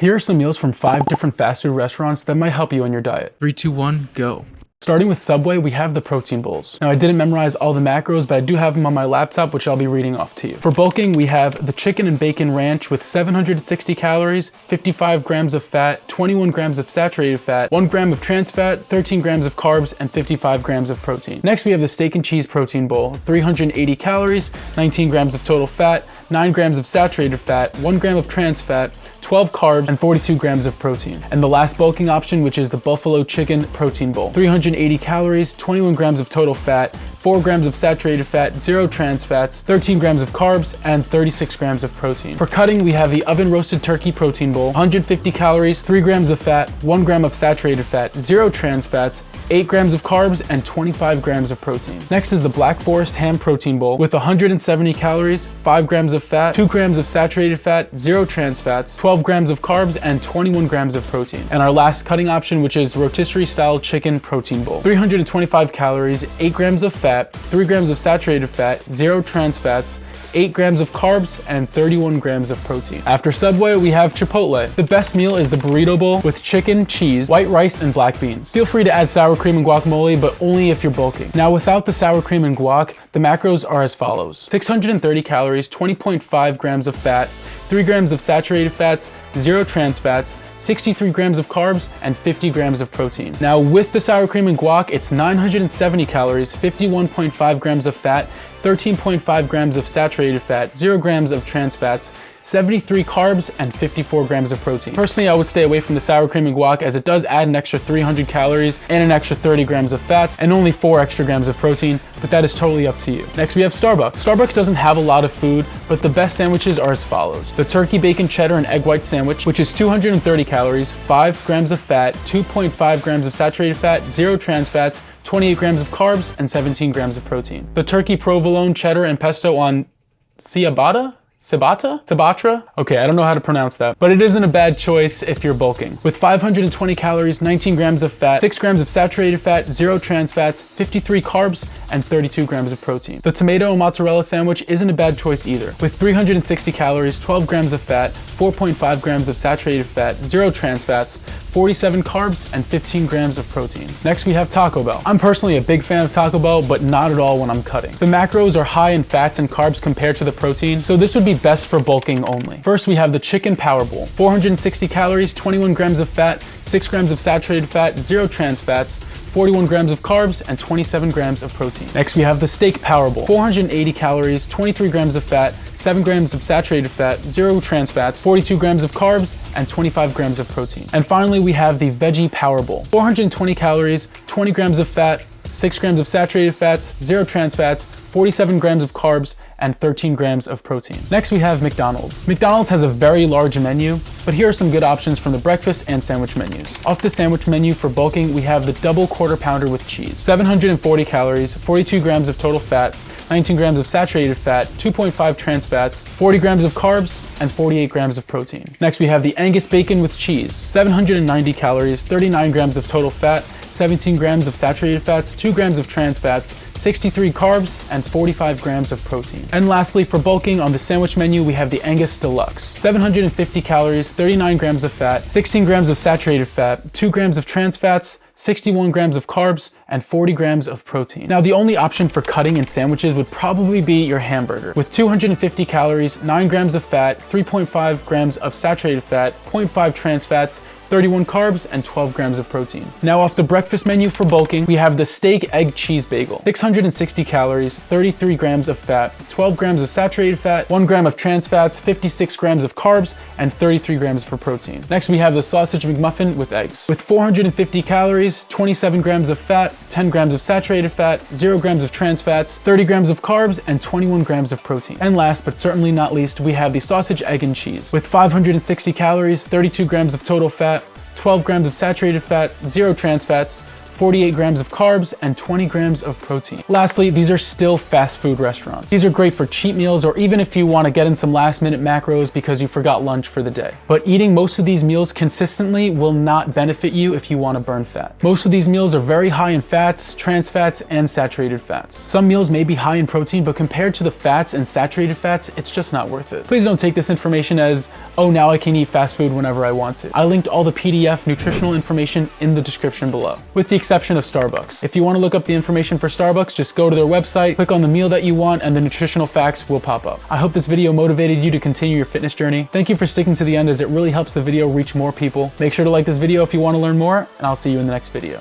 Here are some meals from 5 different fast food restaurants that might help you on your diet. 3, 2, 1, go. Starting with Subway, we have the protein bowls. Now, I didn't memorize all the macros, but I do have them on my laptop, which I'll be reading off to you. For bulking, we have the chicken and bacon ranch with 760 calories, 55 grams of fat, 21 grams of saturated fat, 1 gram of trans fat, 13 grams of carbs, and 55 grams of protein. Next, we have the steak and cheese protein bowl, 380 calories, 19 grams of total fat, 9 grams of saturated fat, 1 gram of trans fat, 12 carbs, and 42 grams of protein. And the last bulking option, which is the buffalo chicken protein bowl, 380 calories, 21 grams of total fat, 4 grams of saturated fat, 0 trans fats, 13 grams of carbs, and 36 grams of protein. For cutting, we have the oven roasted turkey protein bowl, 150 calories, 3 grams of fat, 1 gram of saturated fat, 0 trans fats, 8 grams of carbs, and 25 grams of protein. Next is the Black Forest ham protein bowl with 170 calories, 5 grams of fat, 2 grams of saturated fat, 0 trans fats, 12 grams of carbs, and 21 grams of protein. And our last cutting option, which is rotisserie style chicken protein bowl, 325 calories, 8 grams of fat, 3 grams of saturated fat, 0 trans fats, 8 grams of carbs, and 31 grams of protein. After Subway, we have Chipotle. The best meal is the burrito bowl with chicken, cheese, white rice, and black beans. Feel free to add sour cream and guacamole, but only if you're bulking. Now, without the sour cream and guac, the macros are as follows: 630 calories, 20.5 grams of fat, 3 grams of saturated fats, 0 trans fats, 63 grams of carbs, and 50 grams of protein. Now, with the sour cream and guac, it's 970 calories, 51.5 grams of fat, 13.5 grams of saturated fat, 0 grams of trans fats, 73 carbs, and 54 grams of protein. Personally, I would stay away from the sour cream and guac as it does add an extra 300 calories and an extra 30 grams of fat and only 4 extra grams of protein, but that is totally up to you. Next, we have Starbucks. Starbucks doesn't have a lot of food, but the best sandwiches are as follows: the turkey bacon cheddar and egg white sandwich, which is 230 calories, 5 grams of fat, 2.5 grams of saturated fat, 0 trans fats, 28 grams of carbs, and 17 grams of protein. The turkey provolone cheddar and pesto on ciabatta? Ciabatta? Okay, I don't know how to pronounce that, but it isn't a bad choice if you're bulking. With 520 calories, 19 grams of fat, 6 grams of saturated fat, 0 trans fats, 53 carbs, and 32 grams of protein. The tomato and mozzarella sandwich isn't a bad choice either. With 360 calories, 12 grams of fat, 4.5 grams of saturated fat, 0 trans fats, 47 carbs, and 15 grams of protein. Next, we have Taco Bell. I'm personally a big fan of Taco Bell, but not at all when I'm cutting. The macros are high in fats and carbs compared to the protein, so this would be best for bulking only. First, we have the Chicken Power Bowl. 460 calories, 21 grams of fat, 6 grams of saturated fat, 0 trans fats, 41 grams of carbs, and 27 grams of protein. Next, we have the Steak Power Bowl. 480 calories, 23 grams of fat, 7 grams of saturated fat, 0 trans fats, 42 grams of carbs, and 25 grams of protein. And finally, we have the Veggie Power Bowl. 420 calories, 20 grams of fat, 6 grams of saturated fats, 0 trans fats, 47 grams of carbs, and 13 grams of protein. Next, we have McDonald's. McDonald's has a very large menu, but here are some good options from the breakfast and sandwich menus. Off the sandwich menu for bulking, we have the double quarter pounder with cheese. 740 calories, 42 grams of total fat, 19 grams of saturated fat, 2.5 trans fats, 40 grams of carbs, and 48 grams of protein. Next, we have the Angus bacon with cheese. 790 calories, 39 grams of total fat, 17 grams of saturated fats, 2 grams of trans fats, 63 carbs, and 45 grams of protein. And lastly, for bulking on the sandwich menu, we have the Angus Deluxe. 750 calories, 39 grams of fat, 16 grams of saturated fat, 2 grams of trans fats, 61 grams of carbs, and 40 grams of protein. Now, the only option for cutting in sandwiches would probably be your hamburger. With 250 calories, 9 grams of fat, 3.5 grams of saturated fat, 0.5 trans fats, 31 carbs, and 12 grams of protein. Now, off the breakfast menu for bulking, we have the Steak Egg Cheese Bagel. 660 calories, 33 grams of fat, 12 grams of saturated fat, 1 gram of trans fats, 56 grams of carbs, and 33 grams for protein. Next, we have the Sausage McMuffin with eggs. With 450 calories, 27 grams of fat, 10 grams of saturated fat, 0 grams of trans fats, 30 grams of carbs, and 21 grams of protein. And last, but certainly not least, we have the Sausage, Egg, and Cheese. With 560 calories, 32 grams of total fat, 12 grams of saturated fat, 0 trans fats, 48 grams of carbs, and 20 grams of protein. Lastly, these are still fast food restaurants. These are great for cheat meals or even if you want to get in some last minute macros because you forgot lunch for the day. But eating most of these meals consistently will not benefit you if you want to burn fat. Most of these meals are very high in fats, trans fats, and saturated fats. Some meals may be high in protein, but compared to the fats and saturated fats, it's just not worth it. Please don't take this information as, oh, now I can eat fast food whenever I want to. I linked all the PDF nutritional information in the description below, with the exception of Starbucks. If you want to look up the information for Starbucks, just go to their website, click on the meal that you want, and the nutritional facts will pop up. I hope this video motivated you to continue your fitness journey. Thank you for sticking to the end as it really helps the video reach more people. Make sure to like this video if you want to learn more, and I'll see you in the next video.